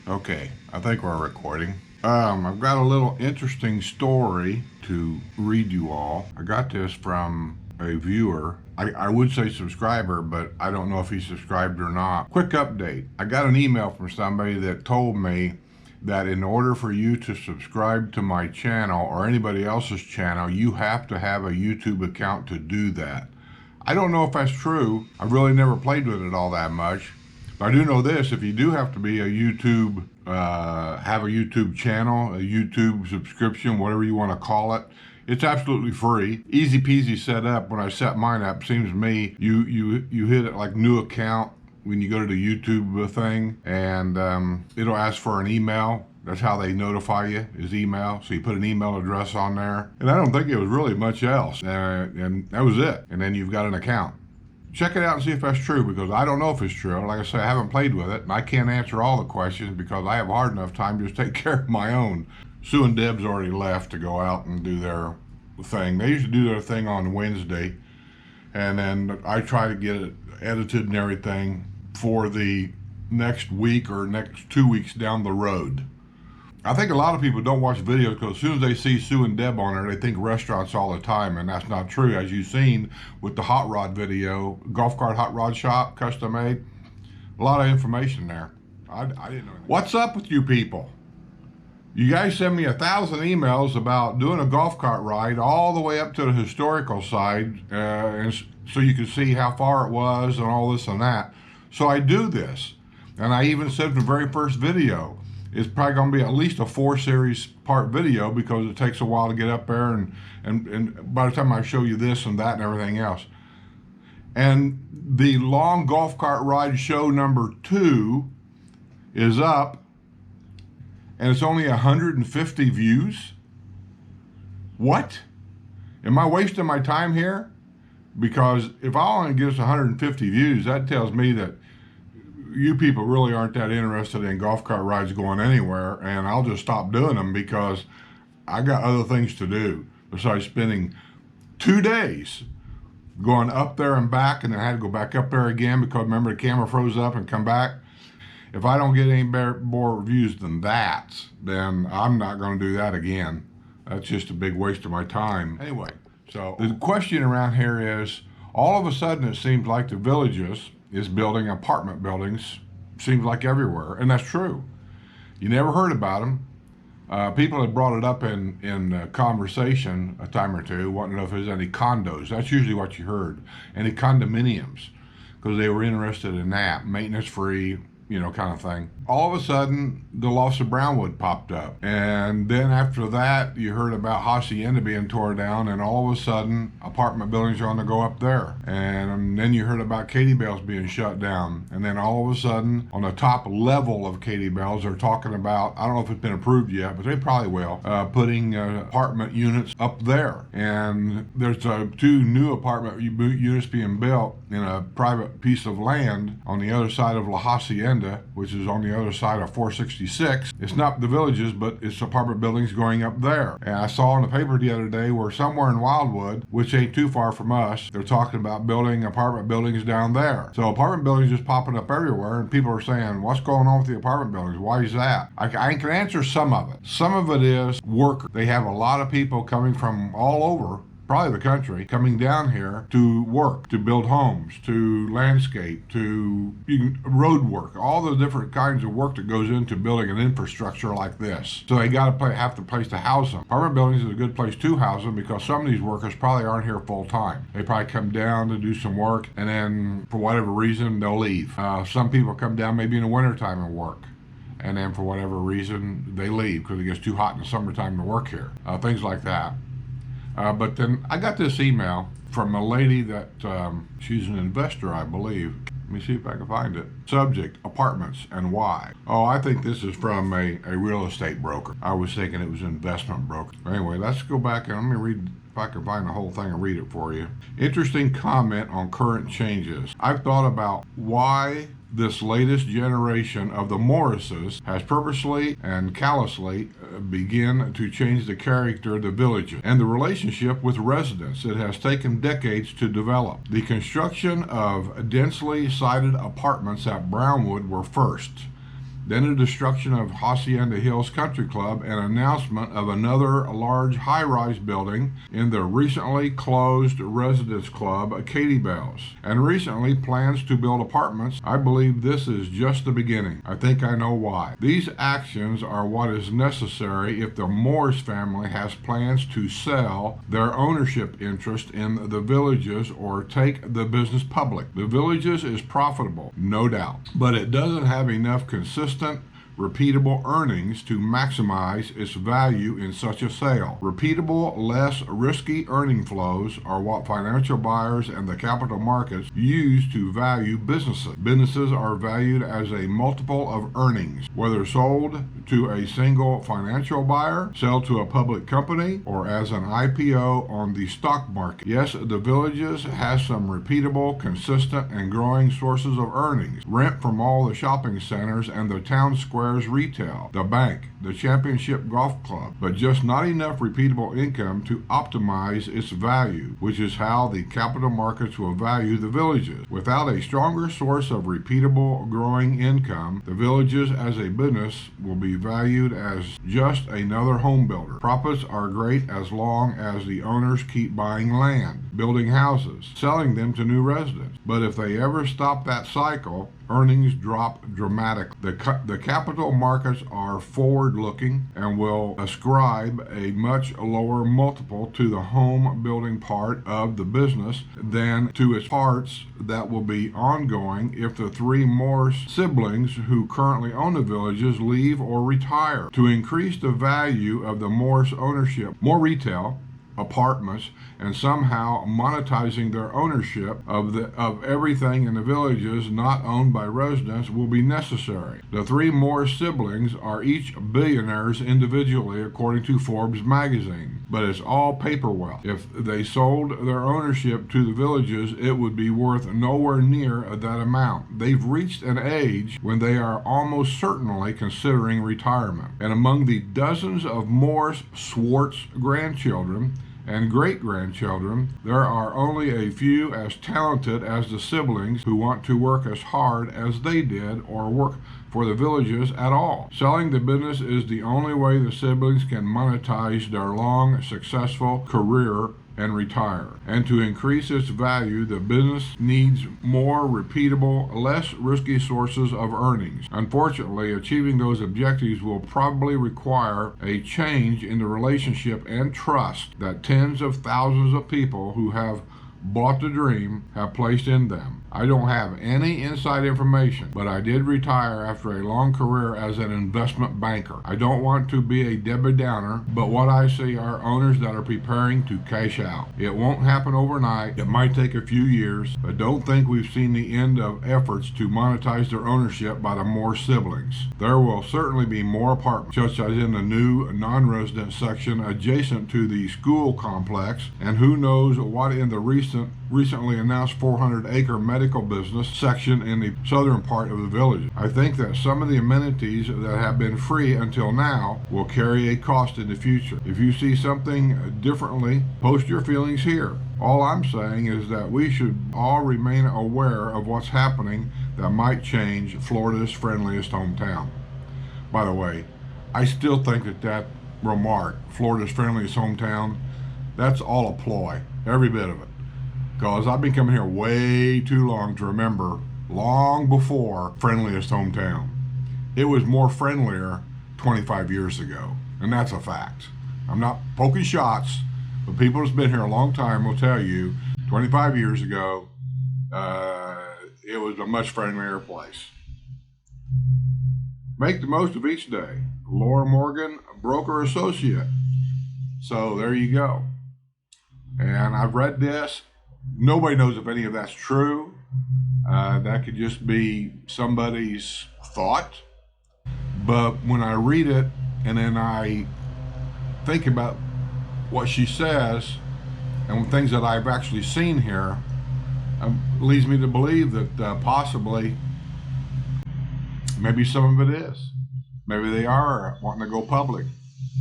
Okay, I think we're recording. I've got a little interesting story to read you all. I got this from a viewer. I would say subscriber, but I don't know if he subscribed or not. Quick update. I got an email from somebody that told me that in order for you to subscribe to my channel or anybody else's channel, you have to have a YouTube account to do that. I don't know if that's true. I've really never played with it all that much. I do know this: if you do have to be a YouTube, have a YouTube channel, a YouTube subscription, whatever you want to call it, it's absolutely free. Easy peasy set up. When I set mine up, seems to me you hit it like new account when you go to the YouTube thing, and it'll ask for an email. That's how they notify you, is email. So you put an email address on there. And I don't think it was really much else. And that was it. And then you've got an account. Check it out and see if that's true, because I don't know if it's true. Like I say, I haven't played with it, and I can't answer all the questions because I have a hard enough time just take care of my own. Sue and Deb's already left to go out and do their thing. They used to do their thing on Wednesday, and then I try to get it edited and everything for the next week or next 2 weeks down the road. I think a lot of people don't watch videos because as soon as they see Sue and Deb on there, they think restaurants all the time, and that's not true. As you've seen with the hot rod video, golf cart hot rod shop, custom made, a lot of information there. I didn't know. What's up with you people? You guys send me 1,000 emails about doing a golf cart ride all the way up to the historical side, and so you can see how far it was and all this and that. So I do this, and I even said in the very first video, it's probably going to be at least a 4-series part video because it takes a while to get up there, and by the time I show you this and that and everything else. And the long golf cart ride show number 2 is up, and it's only 150 views. What? Am I wasting my time here? Because if I only get us 150 views, that tells me that you people really aren't that interested in golf cart rides going anywhere, and I'll just stop doing them because I got other things to do besides spending 2 days going up there and back, and then I had to go back up there again because remember the camera froze up and come back. If I don't get any more views than that, then I'm not going to do that again. That's just a big waste of my time. Anyway, so the question around here is, all of a sudden it seems like the Villages is building apartment buildings, seems like everywhere, and that's true. You never heard about them. People have brought it up in conversation a time or two, wanting to know if there's any condos. That's usually what you heard. Any condominiums, because they were interested in that, maintenance-free, kind of thing. All of a sudden, the loss of Brownwood popped up. And then after that, you heard about Hacienda being torn down, and all of a sudden, apartment buildings are going to go up there. And then you heard about Katy Bell's being shut down. And then all of a sudden, on the top level of Katy Bell's, they're talking about, I don't know if it's been approved yet, but they probably will, putting apartment units up there. And there's 2 new apartment units being built in a private piece of land on the other side of La Hacienda, which is on the other side of 466. It's not the Villages, but it's apartment buildings going up there. And I saw in the paper the other day where somewhere in Wildwood, which ain't too far from us, they're talking about building apartment buildings down there. So apartment buildings just popping up everywhere, and people are saying, what's going on with the apartment buildings? Why is that? I can answer some of it. Some of it is work. They have a lot of people coming from all over, probably the country, coming down here to work, to build homes, to landscape, to road work, all the different kinds of work that goes into building an infrastructure like this. So they got to have the place to house them. Apartment buildings is a good place to house them because some of these workers probably aren't here full time. They probably come down to do some work, and then for whatever reason, they'll leave. Some people come down maybe in the wintertime and work, and then for whatever reason, they leave because it gets too hot in the summertime to work here. Things like that. But then I got this email from a lady that, she's an investor, I believe. Let me see if I can find it. Subject, apartments and why. Oh, I think this is from a real estate broker. I was thinking it was an investment broker. Anyway, let's go back and let me read, if I can find the whole thing and read it for you. Interesting comment on current changes. I've thought about why this latest generation of the Morrises has purposely and callously begin to change the character of the village and the relationship with residents. It has taken decades to develop. The construction of densely sided apartments at Brownwood were first. then the destruction of Hacienda Hills Country Club, and announcement of another large high-rise building in the recently closed Residence Club, Katy Bells, and recently plans to build apartments. I believe this is just the beginning. I think I know why. These actions are what is necessary if the Morris family has plans to sell their ownership interest in the Villages or take the business public. The Villages is profitable, no doubt, but it doesn't have enough consistent, repeatable earnings to maximize its value in such a sale. Repeatable, less risky earning flows are what financial buyers and the capital markets use to value businesses. Businesses are valued as a multiple of earnings, whether sold to a single financial buyer, sell to a public company, or as an IPO on the stock market. Yes, the Villages has some repeatable, consistent, and growing sources of earnings. Rent from all the shopping centers and the town square retail, the bank, the Championship Golf Club, but just not enough repeatable income to optimize its value, which is how the capital markets will value the Villages. Without a stronger source of repeatable growing income, the Villages as a business will be valued as just another home builder. Profits are great as long as the owners keep buying land, building houses, selling them to new residents. But if they ever stop that cycle, earnings drop dramatically. The capital markets are forward-looking and will ascribe a much lower multiple to the home building part of the business than to its parts that will be ongoing if the three Morris siblings who currently own the Villages leave or retire. To increase the value of the Morris ownership, more retail, apartments, and somehow monetizing their ownership of everything in the Villages not owned by residents will be necessary. The three Morris siblings are each billionaires individually according to Forbes magazine, but it's all paper wealth. If they sold their ownership to the Villages, it would be worth nowhere near that amount. They've reached an age when they are almost certainly considering retirement. And among the dozens of Morris Swartz grandchildren and great-grandchildren, there are only a few as talented as the siblings who want to work as hard as they did or work for the Villages at all. Selling the business is the only way the siblings can monetize their long, successful career and retire. And to increase its value, the business needs more repeatable, less risky sources of earnings. Unfortunately, achieving those objectives will probably require a change in the relationship and trust that tens of thousands of people who have bought the dream have placed in them. I don't have any inside information, but I did retire after a long career as an investment banker. I don't want to be a Debbie Downer, but what I see are owners that are preparing to cash out. It won't happen overnight. It might take a few years, but don't think we've seen the end of efforts to monetize their ownership by the Morris siblings. There will certainly be more apartments, such as in the new non-resident section adjacent to the school complex, and who knows what in the recently announced 400-acre medical business section in the southern part of the village. I think that some of the amenities that have been free until now will carry a cost in the future. If you see something differently, post your feelings here. All I'm saying is that we should all remain aware of what's happening that might change Florida's friendliest hometown. By the way, I still think that remark, Florida's friendliest hometown, that's all a ploy, every bit of it. Because I've been coming here way too long to remember, long before friendliest hometown. It was more friendlier 25 years ago, and that's a fact. I'm not poking shots, but people who's been here a long time will tell you 25 years ago, it was a much friendlier place. Make the most of each day. Laura Morgan, broker associate. So there you go. And I've read this. Nobody knows if any of that's true. That could just be somebody's thought. But when I read it and then I think about what she says and things that I've actually seen here, leads me to believe that possibly maybe some of it is. Maybe they are wanting to go public.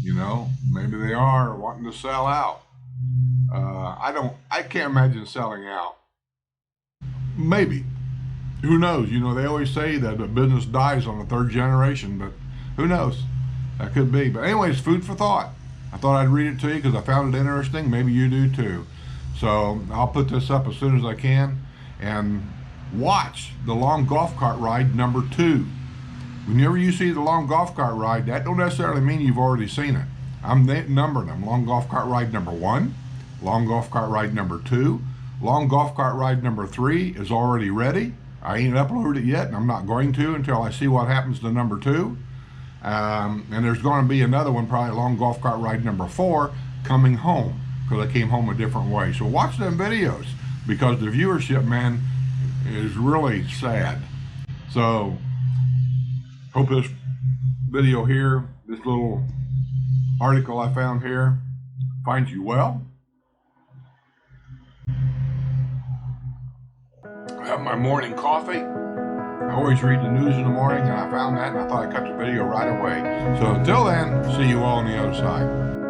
Maybe they are wanting to sell out. I can't imagine selling out. Maybe. who knows? You know, they always say that a business dies on the third generation, but who knows? That could be. But anyways, food for thought. I thought I'd read it to you because I found it interesting. Maybe you do too. So I'll put this up as soon as I can. And watch the long golf cart ride number 2. Whenever you see the long golf cart ride, that don't necessarily mean you've already seen it. I'm numbering them. Long golf cart ride number 1, long golf cart ride number 2, long golf cart ride number 3 is already ready. I ain't uploaded it yet, and I'm not going to until I see what happens to number 2. And there's going to be another one, probably long golf cart ride number 4, coming home, because I came home a different way. So watch them videos, because the viewership, man, is really sad. So hope this video here, this little article I found here, finds you well. I have my morning coffee. I always read the news in the morning, and I found that, and I thought I'd cut the video right away. So until then, see you all on the other side.